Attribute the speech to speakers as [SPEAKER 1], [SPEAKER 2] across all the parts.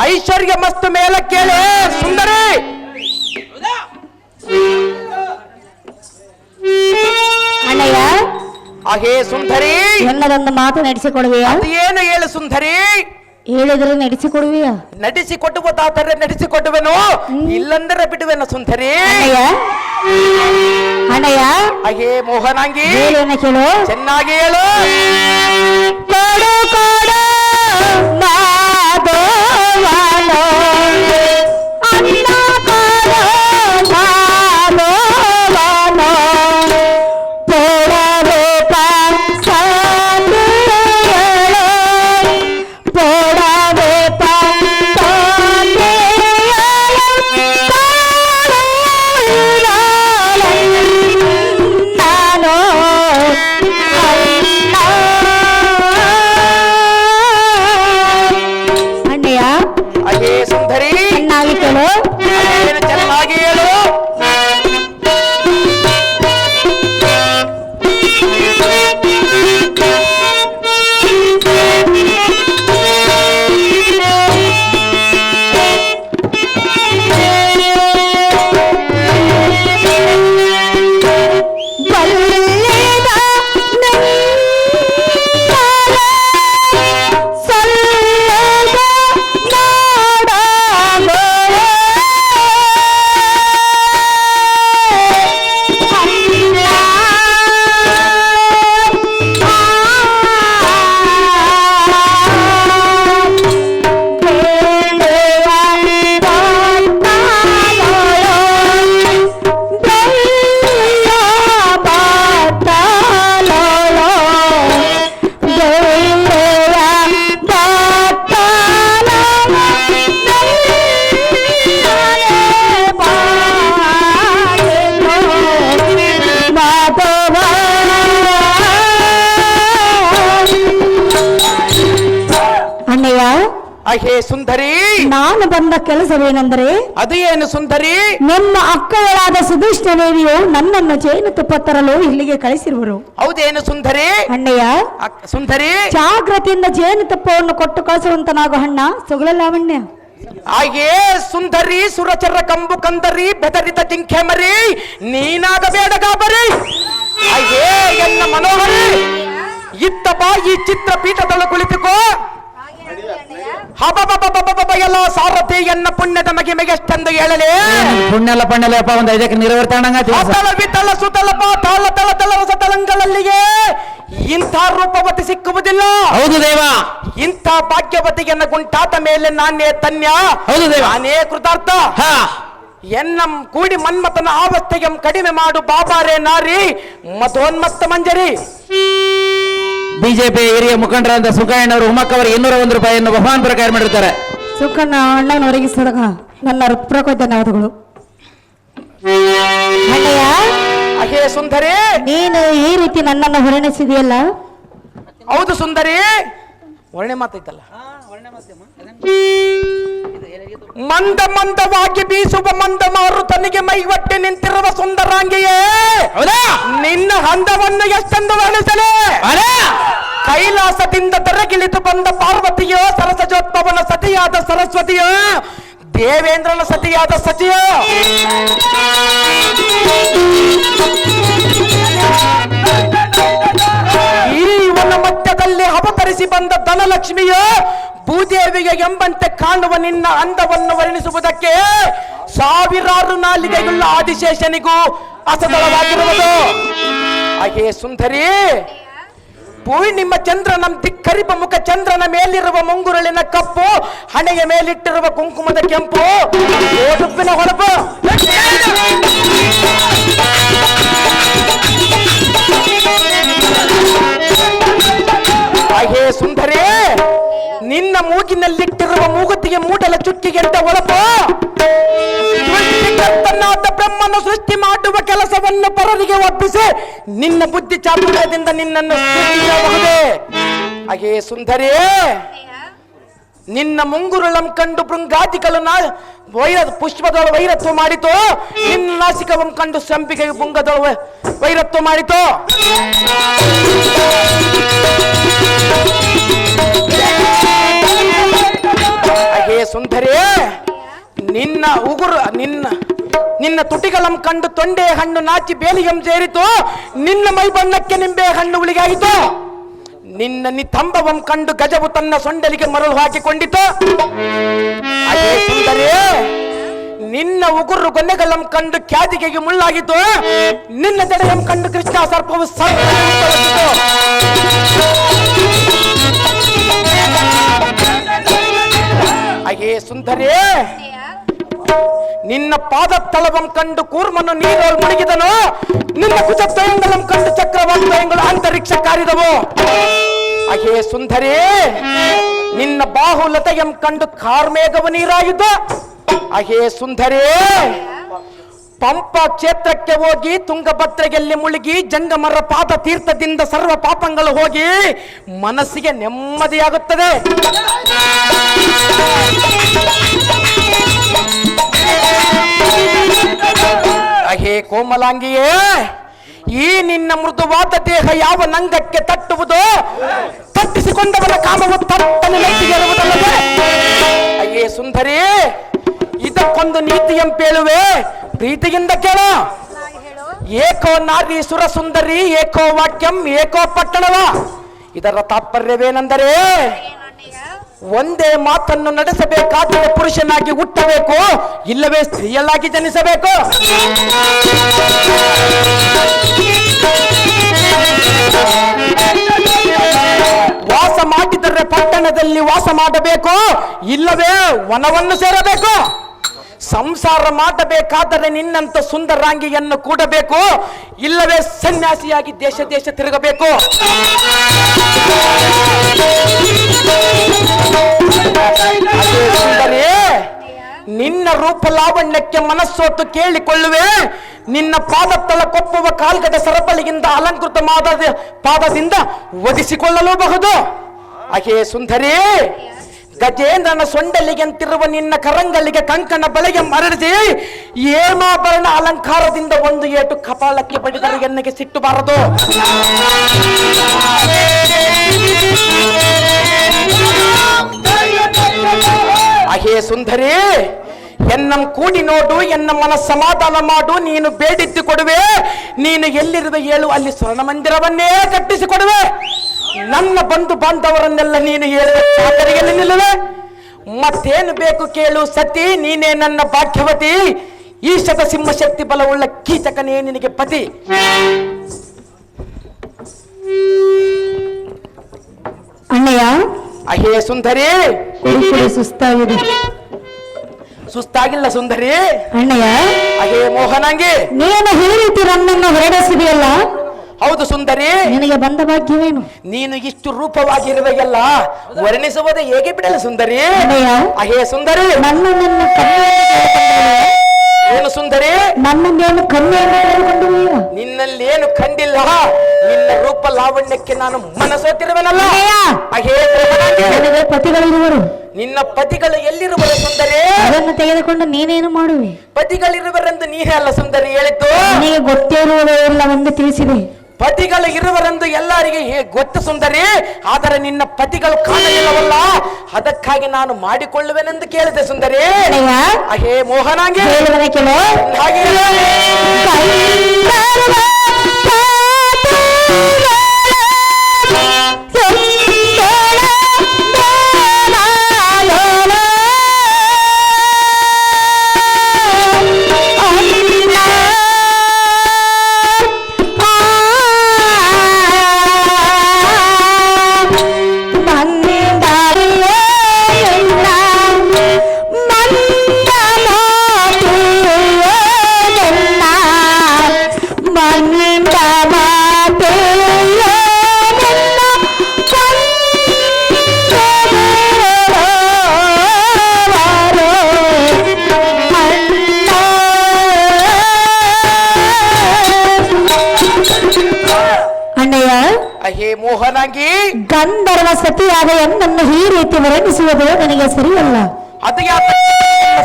[SPEAKER 1] ಐಶ್ವರ್ಯ ಮಸ್ತು ಮೇಲ ಕೇಳೆ ಸುಂದರಿ.
[SPEAKER 2] ಅಣ್ಣಯ್ಯ
[SPEAKER 1] ಹಾಗೆ ಸುಂದರಿ
[SPEAKER 2] ಎಲ್ಲದೊಂದು ಮಾತು ನಡೆಸಿಕೊಡುವೆಯಾ?
[SPEAKER 1] ಏನು ಹೇಳು ಸುಂದರಿ.
[SPEAKER 2] ಹೇಳಿದ್ರೆ ನಡೆಸಿಕೊಡುವೆಯಾ?
[SPEAKER 1] ನಡೆಸಿಕೊಟ್ಟುವುದಾದರೆ ನಡೆಸಿಕೊಡುವೆನು, ಇಲ್ಲಂದರೆ ಬಿಡುವೆನು ಸುಂದರಿ.
[SPEAKER 2] ಅಣ್ಣಯ್ಯ
[SPEAKER 1] ಹಾಗೆ ಮೋಹನಾಂಗಿ
[SPEAKER 2] ಏನು ಕೇಳು,
[SPEAKER 1] ಚೆನ್ನಾಗಿ ಹೇಳು.
[SPEAKER 2] ಕೊಡು ಕೊಡು ಮಾಧವನೋ ಅಣ್ಣ ಕೊಡು ಮಾಧವನೋ ಪೋಡಬೇಕ ಸಂದೇಯಳು ಪೋಡಬೇಕ ನಾನು ಅಣ್ಣಯ್ಯ
[SPEAKER 1] ಹಾಗೆ ಸುಂದರಿ
[SPEAKER 2] ಚೆನ್ನಾಗಿ ಕೇಳು.
[SPEAKER 1] ಏನು ಚೆನ್ನಾಗಿ ಹೇಳು. ಹಾಗೆ ಸುಂದರಿ
[SPEAKER 2] ನಾನು ಬಂದ ಕೆಲಸವೇನೆಂದರೆ,
[SPEAKER 1] ಅದು ಏನು ಸುಂದರಿ.
[SPEAKER 2] ನಿಮ್ಮ ಅಕ್ಕಳಾದ ಸುಧಿಷ್ಠ ದೇವಿಯು ನನ್ನನ್ನು ಜೇನುತುಪ್ಪ ತರಲು ಇಲ್ಲಿಗೆ ಕಳಿಸಿರುವರು.
[SPEAKER 1] ಹೌದೇನು ಸುಂದರಿ.
[SPEAKER 2] ಅಣ್ಣಯ್ಯ
[SPEAKER 1] ಸುಂದರಿ
[SPEAKER 2] ಜಾಗ್ರತೆಯಿಂದ ಜೇನುತುಪ್ಪವನ್ನು ಕೊಟ್ಟು ಕಳಿಸುವಂತನಾಗೋ ಅಣ್ಣ ಸುಗುಲ ಲಾವಣ್ಯ.
[SPEAKER 1] ಹಾಗೆ ಸುಂದರಿ ಸುರಚರ ಕಂಬು ಕಂದರಿ ಬೆದರಿದ ಜಿಂಕೆ ಮರಿ ನೀನಾಗಬೇಡ ಗಾಬರಿ. ಹಾಗೆ ಎನ್ನ ಮನೋಹರಿ ಇತ್ತ ಬಾ ಈ ಚಿತ್ರ ಪೀಠದಳು ಕುಳಿತುಕೋ. ಹಬಬಬಬಬಬ ಎಲ್ಲ ಸಾರಥಿ ಎನ್ನ ಪುಣ್ಯದ ಮಗಿಮೆಗೆಷ್ಟೆಂದು ಹೇಳಲೇ.
[SPEAKER 3] ಪುಣ್ಯಲ್ಲ ಪುಣ್ಯಲ್ಲಪ್ಪ ಒಂದು ಐದಕ್ಕೆ ನಿರ್ವರ್ತಂಗ
[SPEAKER 1] ಅತಳ ವಿತಳ ಸುತಲಪ ತಾಳ ತಳ ತಳ ಹೊಸ ತಳಂಗಳಲ್ಲಿಗೆ ಇಂಥ ರೂಪವತಿ ಸಿಕ್ಕುವುದಿಲ್ಲ.
[SPEAKER 3] ಹೌದು ದೇವ.
[SPEAKER 1] ಇಂಥ ಭಾಗ್ಯವತಿಗೆನ್ನ ಗುಂಟಾದ ಮೇಲೆ ನಾನೇ ತನ್ಯ.
[SPEAKER 3] ಹೌದು ದೇವ.
[SPEAKER 1] ನಾನೇ ಕೃತಾರ್ಥ. ಎನ್ನ ಕೂಡಿ ಮನ್ಮಥನ ಆವಸ್ಥೆಗೆ ಕಡಿಮೆ ಮಾಡು ಬಾಬಾರೇ ನಾರಿ ಮಧೋನ್ಮತ್ತ ಮಂಜರಿ.
[SPEAKER 3] ಬಿಜೆಪಿ ಹಿರಿಯ ಮುಖಂಡರಾದ ಸುಖಣ್ಣವರು ಉಮ್ಮಕ್ಕ ಅವರಿಗೆ 201 ರೂಪಾಯಿಯನ್ನು ಬಹುಮಾನ ಪ್ರಕಾರ ಮಾಡಿರ್ತಾರೆ.
[SPEAKER 2] ಸುಖಣ್ಣ ಅಣ್ಣನ ಒರಗಿಸಿದಾಗ ನನ್ನ ಹೃತ್ಪೂರ್ವಕ ಧನ್ಯವಾದಗಳು. ಅಣ್ಣಯ್ಯ
[SPEAKER 1] ಹಾಗೆ ಸುಂದರಿ
[SPEAKER 2] ನೀನು ಈ ರೀತಿ ನನ್ನನ್ನು ಹೊರಣಿಸಿದೆಯಲ್ಲ.
[SPEAKER 1] ಹೌದು ಸುಂದರಿ. ಒಳ್ಳೆ ಮಾತೈತಲ್ಲ. ಮಂದ ಮಂದವಾಗಿ ಬೀಸುವ ಮಂದ ಮಾರು ತನಿಗೆ ಮೈವಟ್ಟೆ ನಿಂತಿರುವ ಸುಂದರಾಂಗಿಯೇ, ನಿನ್ನ ಹಂದವನ್ನು ಎಷ್ಟೆಂದು ವರ್ಣಿಸಲೇ. ಕೈಲಾಸದಿಂದ ತೆರಗಿಳಿದು ಬಂದ ಪಾರ್ವತಿಯೋ, ಸರಸಜೋತ್ಪವನ ಸತಿಯಾದ ಸರಸ್ವತಿಯೋ, ದೇವೇಂದ್ರನ ಸತಿಯಾದ ಸಚಿಯೋ, ಈ ವನ ಮಧ್ಯದಲ್ಲಿ ಅವತರಿಸಿ ಬಂದ ಧನಲಕ್ಷ್ಮಿಯೋ, ಭೂದೇವಿಗೆ ಎಂಬಂತೆ ಕಾಣುವ ನಿನ್ನ ಅಂದವನ್ನು ವರ್ಣಿಸುವುದಕ್ಕೆ ಸಾವಿರಾರು ನಾಲಿಗೆಗಳ ಆದಿಶೇಷನಿಗೂ ಅಸದಳವಾಗಿರುವುದು. ಹಾಗೆ ಸುಂದರಿ ಪೂರ್ಣಿಮ ಚಂದ್ರನ ದಿಕ್ಕರಿಪ ಮುಖ ಚಂದ್ರನ ಮೇಲಿರುವ ಮುಂಗುರುಳಿನ ಕಪ್ಪು, ಹಣೆಯ ಮೇಲಿಟ್ಟಿರುವ ಕುಂಕುಮದ ಕೆಂಪು, ಓಡುಪ್ಪಿನ ಹೊಳಪು. ಹಾಗೆ ಸುಂದರಿ ನಿನ್ನ ಮೂಗಿನಲ್ಲಿಟ್ಟಿರುವ ಮೂಗುತಿಗೆ ಮೂಡಲ ಚುಕ್ಕಿಗೆಂಟ ಒಳಪು. ಸೃಷ್ಟಿಕರ್ತನಾದ ಬ್ರಹ್ಮನ ಸೃಷ್ಟಿ ಮಾಡುವ ಕೆಲಸವನ್ನು ಪರರಿಗೆ ಒಪ್ಪಿಸಿ ನಿನ್ನ ಬುದ್ಧಿ ಚಾತುರ್ಯದಿಂದ ನಿನ್ನನ್ನು ಸೃಷ್ಟಿಸಬಹುದೇ. ಹಾಗೆ ಸುಂದರಿ ನಿನ್ನ ಮುಂಗುರುಳಂ ಕಂಡು ಭೃಂಗಾದಿಗಳು ಪುಷ್ಪದೊಳ ವೈರತ್ವ ಮಾಡಿತು, ನಿನ್ನ ನಾಸಿಕವಂ ಕಂಡು ಸಂಪಿಗೆ ಪುಂಗದೊಳ ವೈರತ್ವ ಮಾಡಿತು. ಹಾಗೆ ಸುಂದರಿ, ನಿನ್ನ ಉಗುರು ನಿನ್ನ ತುಟಿಗಳಂ ಕಂಡು ತೊಂಡೆ ಹಣ್ಣು ನಾಚಿ ಬೇಲಿಗಂ ಸೇರಿತು, ನಿನ್ನ ಮೈ ಬಣ್ಣಕ್ಕೆ ನಿಂಬೆ ಹಣ್ಣು ಉಳಿಗಾಯಿತು. ನಿನ್ನ ನಿತಂಬವಂ ಕಂಡು ಗಜವು ತನ್ನ ಸೊಂಡಲಿಗೆ ಮರಳು ಹಾಕಿಕೊಂಡಿತು. ಅದೇ ಸುಂದರಿ, ನಿನ್ನ ಉಗುರು ಗೊನೆಗಳಂ ಕಂಡು ಖ್ಯಾತಿಗೆ ಮುಳ್ಳಾಗಿತ್ತು. ನಿನ್ನ ಜಡೆಯಂ ಕಂಡು ಕೃಷ್ಣ ಸರ್ಪವು ಅಯ್ಯೇ ಸುಂದರಿ, ನಿನ್ನ ಪಾದ ತಳವಂ ಕಂಡು ಕೂರ್ಮನು ನೀರಲ್ಲಿ ಮುಳುಗಿದನು. ನಿನ್ನ ಕುಜ ತ್ವಯಂಗಲಂ ಕಂಡು ಚಕ್ರವಾಂತಯಂಗಳು ಅಂತರಿಕ್ಷ ಕಾರಿದವು. ಅಹೇ ಸುಂದರಿ, ನಿನ್ನ ಬಾಹುಲತೆಯಂ ಕಂಡು ಕಾರ್ಮೇಘವು ನೀರಾಗಿದ್ದು. ಅಹೇ ಸುಂದರಿ, ಪಂಪ ಕ್ಷೇತ್ರಕ್ಕೆ ಹೋಗಿ ತುಂಗಭದ್ರೆಯಲ್ಲಿ ಮುಳುಗಿ ಜಂಗಮರ ಪಾದ ತೀರ್ಥದಿಂದ ಸರ್ವ ಪಾಪಗಳು ಹೋಗಿ ಮನಸ್ಸಿಗೆ ನೆಮ್ಮದಿಯಾಗುತ್ತದೆ. ಅಹೇ ಕೋಮಲಾಂಗಿಯೇ, ಈ ನಿನ್ನ ಮೃದುವಾದ ದೇಹ ಯಾವ ನಂಗಕ್ಕೆ ತಟ್ಟುವುದೋ ತಟ್ಟಿಸಿಕೊಂಡವನ ಕಾಮವು ತಟ್ಟನೆ ನೆಟ್ಟಿಗೆರುವುದಲ್ಲದೆ. ಅಯ್ಯೇ ಸುಂದರಿ, ಇದಕ್ಕೊಂದು ನೀತಿಯಂಪೇಳುವೆ, ಪ್ರೀತಿಯಿಂದ ಕೇಳ. ಏಕೋ ನಾರಿ ಸುರ ಸುಂದರಿ, ಏಕೋ ವಾಕ್ಯಂ ಏಕೋ ಪಟ್ಟಣವ. ಇದರ ತಾತ್ಪರ್ಯವೇನೆಂದರೆ, ಒಂದೇ ಮಾತನ್ನು ನಡೆಸಬೇಕಾದರೆ ಪುರುಷನಾಗಿ ಹುಟ್ಟಬೇಕು, ಇಲ್ಲವೇ ಸ್ತ್ರೀಯಲ್ಲಾಗಿ ಜನಿಸಬೇಕು. ವಾಸ ಮಾಡಿದರೆ ಪಟ್ಟಣದಲ್ಲಿ ವಾಸ ಮಾಡಬೇಕು, ಇಲ್ಲವೇ ವನವನ್ನು ಸೇರಬೇಕು. ಸಂಸಾರ ಮಾಡಬೇಕಾದರೆ ನಿನ್ನಂತ ಸುಂದರಾಂಗಿಯನ್ನು ಕೂಡಬೇಕು, ಇಲ್ಲವೇ ಸನ್ಯಾಸಿಯಾಗಿ ದೇಶ ದೇಶ ತಿರುಗಬೇಕು. ಸುಂದರಿ, ನಿನ್ನ ರೂಪ ಲಾವಣ್ಯಕ್ಕೆ ಮನಸ್ಸೋತು ಕೇಳಿಕೊಳ್ಳುವೆ. ನಿನ್ನ ಪಾದ ತಳಕೊಪ್ಪುವ ಕಾಲ್ಗಡ ಸರಪಳಿಯಿಂದ ಅಲಂಕೃತ ಪಾದದಿಂದ ಒದಿಸಿಕೊಳ್ಳಲೂಬಹುದು. ಅಹೇ ಸುಂದರಿ, ಗಜೇಂದ್ರನ ಸೊಂಡಲಿಗೆಂತಿರುವ ನಿನ್ನ ಕರಂಗಳಿಗೆ ಕಂಕಣ ಬಳೆಗೆ ಮರಳಿಸಿ ಏಮಾಭರಣ ಅಲಂಕಾರದಿಂದ ಒಂದು ಏಟು ಕಪಾಳಕ್ಕೆ ಬಡಿದರೆ ಎನ್ನಗೆ ಸಿಟ್ಟುಬಾರದು. ಅಹೇ ಸುಂದರಿ, ಎನ್ನಂ ಕೂಡಿ ನೋಡು, ಎನ್ನ ಮನ ಸಮಾಧಾನ ಮಾಡು. ನೀನು ಬೇಡಿದ್ದು ಕೊಡುವೆ, ನೀನು ಎಲ್ಲಿರುವೆ ಹೇಳು, ಅಲ್ಲಿ ಸ್ವರ್ಣ ಮಂದಿರವನ್ನೇ ಕಟ್ಟಿಸಿಕೊಡುವೆ. ನನ್ನ ಬಂಧು ಬಾಂಧವರನ್ನೆಲ್ಲ ನೀನು ಹೇಳುವ ಚಾಕರಿಯಲ್ಲಿ ನಿಲ್ಲುವೆ. ಮತ್ತೇನು ಬೇಕು ಕೇಳು ಸತಿ, ನೀನೇ ನನ್ನ ಭಾಗ್ಯವತಿ. ಈ ಶತಸಿಂಹ ಶಕ್ತಿ ಬಲವುಳ್ಳ ಕೀಚಕನೇ ನಿನಗೆ ಪತಿ.
[SPEAKER 2] ಅಣ್ಣಯ್ಯ,
[SPEAKER 1] ಅಹೇ ಸುಂದರಿ,
[SPEAKER 2] ಸುಸ್ತಾಗಿದೆ.
[SPEAKER 1] ಸುಸ್ತಾಗಿಲ್ಲ ಸುಂದರಿ.
[SPEAKER 2] ಅಣ್ಣಯ್ಯ,
[SPEAKER 1] ಅಹೇ ಮೋಹನಾಂಗಿ,
[SPEAKER 2] ನೀನು ಈ ರೀತಿ ನನ್ನನ್ನು ಹೊರಡಿಸಿದೆಯಲ್ಲ,
[SPEAKER 1] ಹೌದು ಸುಂದರಿ.
[SPEAKER 2] ನಿನಗೆ ಬಂದ ಭಾಗ್ಯವೇನು?
[SPEAKER 1] ನೀನು ಇಷ್ಟು ರೂಪವಾಗಿರುವೆಯಲ್ಲ, ವರ್ಣಿಸುವುದೇ ಹೇಗೆ ಬಿಡಲ್ಲ ಸುಂದರಿ. ಅಹೇ ಸುಂದರಿ,
[SPEAKER 2] ನನ್ನನ್ನು
[SPEAKER 1] ಏನು ಸುಂದರಿ,
[SPEAKER 2] ನನ್ನನ್ನೇನು ಕನ್ಯೆಯನ್ನು
[SPEAKER 1] ನಿನ್ನಲ್ಲೇನು ಕಂಡಿಲ್ಲ. ನಿನ್ನ ರೂಪ ಲಾವಣ್ಯಕ್ಕೆ ನಾನು ಮನಸೋತಿರುವೆನಲ್ಲ. ಅಹೇ
[SPEAKER 2] ನನಗೆ ಪತಿಗಳಿರುವರು.
[SPEAKER 1] ನಿನ್ನ ಪತಿಗಳು ಎಲ್ಲಿರುವರು ಸುಂದರಿ?
[SPEAKER 2] ಅದನ್ನು ತೆಗೆದುಕೊಂಡು ನೀನೇನು ಮಾಡುವೆ?
[SPEAKER 1] ಪತಿಗಳಿರುವರೆಂದು ನೀನೇ ಅಲ್ಲ ಸುಂದರಿ ಹೇಳಿದ್ದು.
[SPEAKER 2] ನನಗೆ ಗೊತ್ತೇ ಇರುವುದೇ ಇಲ್ಲವೆಂದು ತಿಳಿಸಿದೆ.
[SPEAKER 1] ಪತಿಗಳು ಇರುವರೆಂದು ಎಲ್ಲರಿಗೆ ಗೊತ್ತು ಸುಂದರಿ, ಆದರೆ ನಿನ್ನ ಪತಿಗಳು ಕಾಣಲಿಲ್ಲವಲ್ಲ, ಅದಕ್ಕಾಗಿ ನಾನು ಮಾಡಿಕೊಳ್ಳುವೆನೆಂದು ಕೇಳಿದೆ ಸುಂದರಿ. ಅಹೇ ಮೋಹನಾಂಗಿ, ಹಾಗೆ ಮೋಹನಾಂಗಿ,
[SPEAKER 2] ಗಂಧರ್ವ ಸತಿಯಾದ ಎನ್ನನ್ನು ಈ ರೀತಿ ವರ್ಣಿಸುವುದು ನನಗೆ ಸರಿಯಲ್ಲ.
[SPEAKER 1] ಅದು ಯಾಕೆ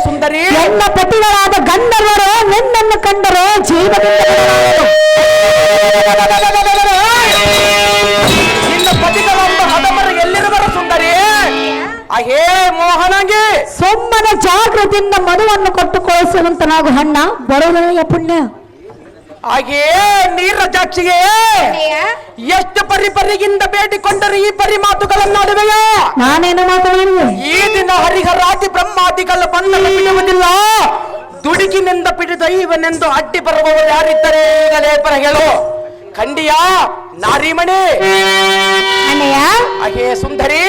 [SPEAKER 1] ಸುಂದರಿ?
[SPEAKER 2] ಎಲ್ಲ ಪತಿಗಳಾದ ಗಂಧರ್ವರು ನಿನ್ನನ್ನು ಕಂಡರೆ ಜೀವನದಿಂದ
[SPEAKER 1] ನಿನ್ನ ಪತಿಗಳೊಂದು ಹದಮರ ಎಲ್ಲಿರುವರು ಸುಂದರಿ? ಅಹೇ ಮೋಹನಾಂಗಿ
[SPEAKER 2] ಸೊಮ್ಮನ ಜಾಗೃತಿಯಿಂದ ಮದುವನ್ನು ಕೊಟ್ಟು ಕಳಿಸುವಂತನಾಗು ಹಣ್ಣ ಬರುವುದನೆಯ ಪುಣ್ಯ.
[SPEAKER 1] ಹಾಗೇ ನೀರಜಾಕ್ಷಿಗೆ ಎಷ್ಟು ಪರಿಪರಿಗಿಂದ ಬೇಡಿಕೊಂಡರೆ ಈ ಪರಿ ಮಾತುಗಳನ್ನಾಡುವೆಯಾ?
[SPEAKER 2] ನಾನೇನು ಮಾತಾಡಿದೆ?
[SPEAKER 1] ಈ ದಿನ ಹರಿಹರಾದಿ ಬ್ರಹ್ಮಾದಿಗಳ ಬಣ್ಣನ ಬಿಡುವುದಿಲ್ಲ, ದುಡುಕಿನಿಂದ ಪಿಡಿದ ಇವನೆಂದು ಅಡ್ಡಿ ಬರುವವರು ಯಾರಿದ್ದರೆ ಈಗಲೇ ಪರ ಹೇಳು. ಖಂಡಿಯಾ ನಾರಿಮಣಿ
[SPEAKER 2] ಅಣ್ಣಯ್ಯ
[SPEAKER 1] ಅಹೇ ಸುಂದರಿ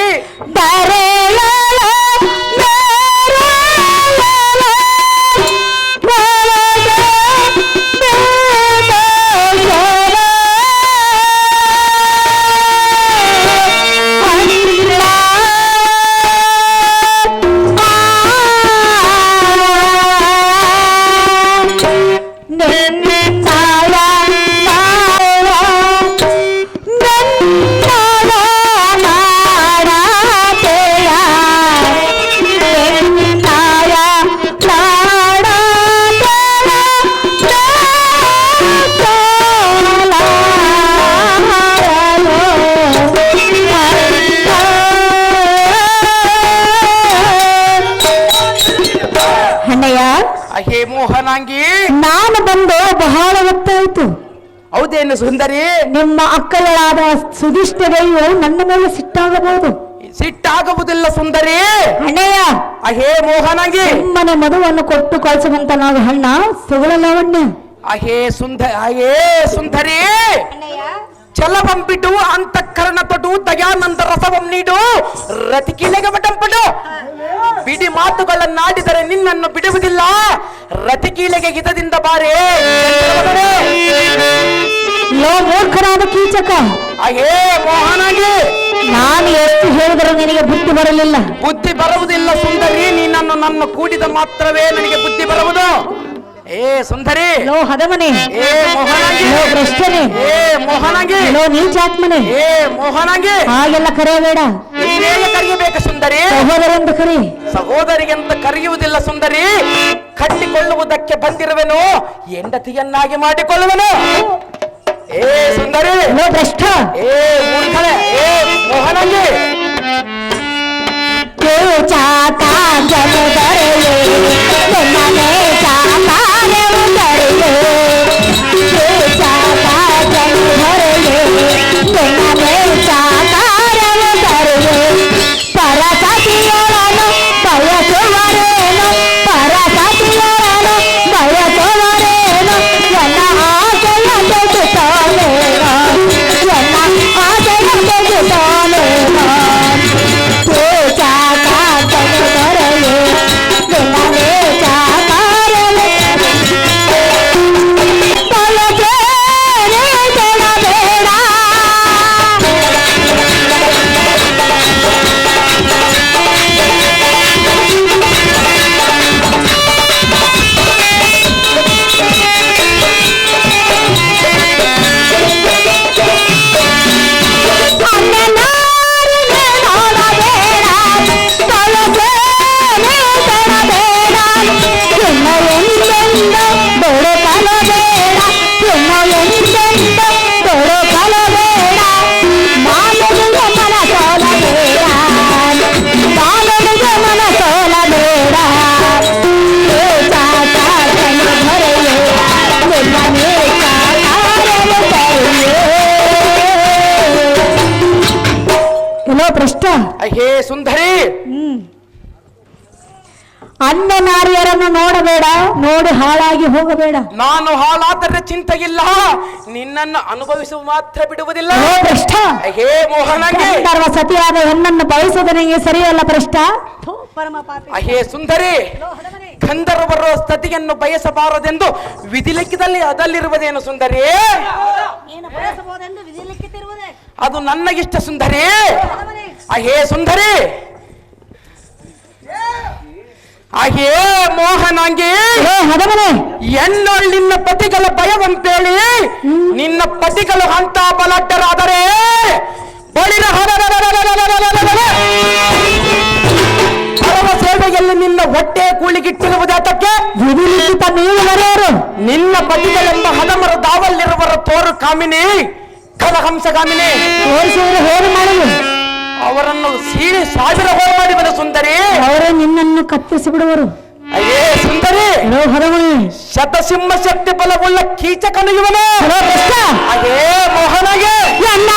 [SPEAKER 1] ಅಹೇ ಮೋಹನಾಂಗಿ
[SPEAKER 2] ನಾನು ಬಂದು ಬಹಳ ಹೊತ್ತಾಯ್ತು.
[SPEAKER 1] ಹೌದೇನು ಸುಂದರಿ?
[SPEAKER 2] ನಿಮ್ಮ ಅಕ್ಕಗಳಾದ ಸುಧಿಷ್ಠಿರೆಯು ನನ್ನ ಮೇಲೆ ಸಿಟ್ಟಾಗಬಹುದು.
[SPEAKER 1] ಸಿಟ್ಟಾಗುವುದಿಲ್ಲ ಸುಂದರಿ.
[SPEAKER 2] ಅಣ್ಣಯ್ಯ
[SPEAKER 1] ಅಹೇ ಮೋಹನಾಂಗಿ
[SPEAKER 2] ನಿಮ್ಮನೆ ಮದುವನ್ನು ಕೊಟ್ಟು ಕಳಿಸುವಂತ ನಾವು ಹಣ್ಣ ಸುಗುಣ ಲಾವಣ್ಯ.
[SPEAKER 1] ಅಹೇ ಸುಂದರಿ ಚಲವಂಬಿಡು ಅಂತಃಕರಣ ತೊಡು ದಯಾನಂದ ರಸವಂ ನೀಡು ರತಿಕಿಲೆಗೆ ಬಟಂಪಡು. ಬಿಡಿ ಮಾತುಗಳನ್ನಾಡಿದರೆ ನಿನ್ನನ್ನು ಬಿಡುವುದಿಲ್ಲ, ರತಿಕೀಲೆಗೆ ಹಿತದಿಂದ ಬಾರೆ.
[SPEAKER 2] ಲೋ ಮೂರ್ಖರಾದ ಕೀಚಕ,
[SPEAKER 1] ಅಹೇ ಮೋಹನಾಗಿ
[SPEAKER 2] ನಾನು ಎಷ್ಟು ಹೇಳಿದರೂ ನಿನಗೆ ಬುದ್ಧಿ ಬರಲಿಲ್ಲ.
[SPEAKER 1] ಬುದ್ಧಿ ಬರುವುದಿಲ್ಲ ಸುಂದರಿ, ನೀನನ್ನು ನನ್ನ ಕೂಡಿದ ಮಾತ್ರವೇ ನನಗೆ ಬುದ್ಧಿ ಬರುವುದು. ಏ ಸುಂದರಿ,
[SPEAKER 2] ಲೋ ಹದಮನೆ,
[SPEAKER 1] ಏ ಮೋಹನಾಂಗಿ,
[SPEAKER 2] ಲೋ ಭ್ರಷ್ಟನೆ,
[SPEAKER 1] ಏ ಮೋಹನಾಂಗಿ,
[SPEAKER 2] ಲೋ ನೀಚಾತ್ಮನೆ,
[SPEAKER 1] ಏ ಮೋಹನಾಂಗಿ,
[SPEAKER 2] ಹಾಗೆಲ್ಲ ಕರೆಯಬೇಡ.
[SPEAKER 1] ಇನ್ನೇನು ಕರೆಯಬೇಕು ಸುಂದರಿ?
[SPEAKER 2] ಸಹೋದರೆಂದು ಕರಿ.
[SPEAKER 1] ಸಹೋದರಿಗೆಂತ ಕರೆಯುವುದಿಲ್ಲ ಸುಂದರಿ, ಕಟ್ಟಿಕೊಳ್ಳುವುದಕ್ಕೆ ಬಂದಿರುವೆನು, ಹೆಂಡತಿಯನ್ನಾಗಿ ಮಾಡಿಕೊಳ್ಳುವೆನು. ಏ ಸುಂದರಿ,
[SPEAKER 2] ಲೋ ಭ್ರಷ್ಟ,
[SPEAKER 1] ಏ ಮೂರ್ಖಳೆ, ಏ ಮೋಹನಾಂಗಿ,
[SPEAKER 2] ಚಾತಾ ಜನದರೆಯೇ ನನ್ನನೆ ಚಾತಾನೆ ಉದರೆಯೇ ಚಾತಾ ಜನದರೆಯೇ ನನ್ನನೆ ಚಾತಾರೆ ಉದರೆಯೇ ಪರಸತಿಯರನು ಬಯಸುವರೇನು ಪರಸತಿಯರನು ಬಯಸುವರೇನು ನನ್ನ ಆಸೆಯ ತೆಗೆದುತಾನೇನೋ ನನ್ನ ಆಸೆಯ ತೆಗೆದುತಾನೇನೋ ಭ್ರಷ್ಟ.
[SPEAKER 1] ಅಹೇ ಸುಂದರಿ,
[SPEAKER 2] ಅನ್ನ ನಾರಿಯರನ್ನು ನೋಡಬೇಡ, ನೋಡಿ ಹಾಳಾಗಿ ಹೋಗಬೇಡ.
[SPEAKER 1] ನಾನು ಹಾಳಾದರೆ ಚಿಂತೆಯಿಲ್ಲ, ನಿನ್ನನ್ನು ಅನುಭವಿಸುವ ಮಾತ್ರ ಬಿಡುವುದಿಲ್ಲ.
[SPEAKER 2] ಭ್ರಷ್ಟ,
[SPEAKER 1] ಅಹೇ ಮೋಹನಾಂಗಿ,
[SPEAKER 2] ಗಂಧರ್ವ ಸತಿಯಾದ ಹೆಣ್ಣನ್ನು ಬಯಸುವುದು ನಿಮಗೆ ಸರಿಯಲ್ಲ ಭ್ರಷ್ಟ.
[SPEAKER 1] ಅಹೇ ಸುಂದರಿ, ಗಂಧರ್ವರ ಸತಿಯನ್ನು ಬಯಸಬಾರದೆಂದು ವಿಧಿಲಿಖಿತದಲ್ಲಿ ಅದಲ್ಲಿರುವುದೇನು ಸುಂದರಿ? ಅದು ನನಗಿಷ್ಟ ಸುಂದರಿ. ಅಹೇ ಸುಂದರಿ, ಅಹೇ ಮೋಹನಾಂಗಿ,
[SPEAKER 2] ಹದಮನೆ
[SPEAKER 1] ನಿನ್ನ ಪತಿಗಳ ಭಯವಂತೇಳಿ ನಿನ್ನ ಪತಿಗಳು ಅಂತ ಬಲಾಢ್ಯರಾದರೆ ಬಳಿರ ಸೇವೆಯಲ್ಲಿ ನಿನ್ನ ಹೊಟ್ಟೆ ಕೂಳಿಗಿಟ್ಟಿರುವುದಾತಕ್ಕೆ
[SPEAKER 2] ವಿಧಿಲಿಖಿತ ನೀವು ಬರೆಯರು.
[SPEAKER 1] ನಿನ್ನ ಪತಿಗಳೆಂಬ ಹದಮರ ದಾವಲ್ಲಿರುವರ ತೋರು ಕಾಮಿನಿ ಕಲಹಂಸ ಕಾಮಿನಿ
[SPEAKER 2] ತೋರಿಸಿದ್ರೆ ಹೇಗೆ ಮಾಡಲು?
[SPEAKER 1] ಅವರನ್ನು ಸೀಳಿ ಸಾವಿರ ಹೋಮ ಮಾಡಿದನು ಸುಂದರಿ.
[SPEAKER 2] ಅವರೇ ನಿನ್ನನ್ನು ಕತ್ತರಿಸಿ ಬಿಡುವರು.
[SPEAKER 1] ಅಯ್ಯೇ ಸುಂದರಿ, ಶತಸಿಂಹ ಶಕ್ತಿ ಬಲವುಳ್ಳ ಕೀಚಕನು ಇವನು. ಅಯ್ಯೇ ಮೋಹನಗೆ
[SPEAKER 2] ಎಲ್ಲ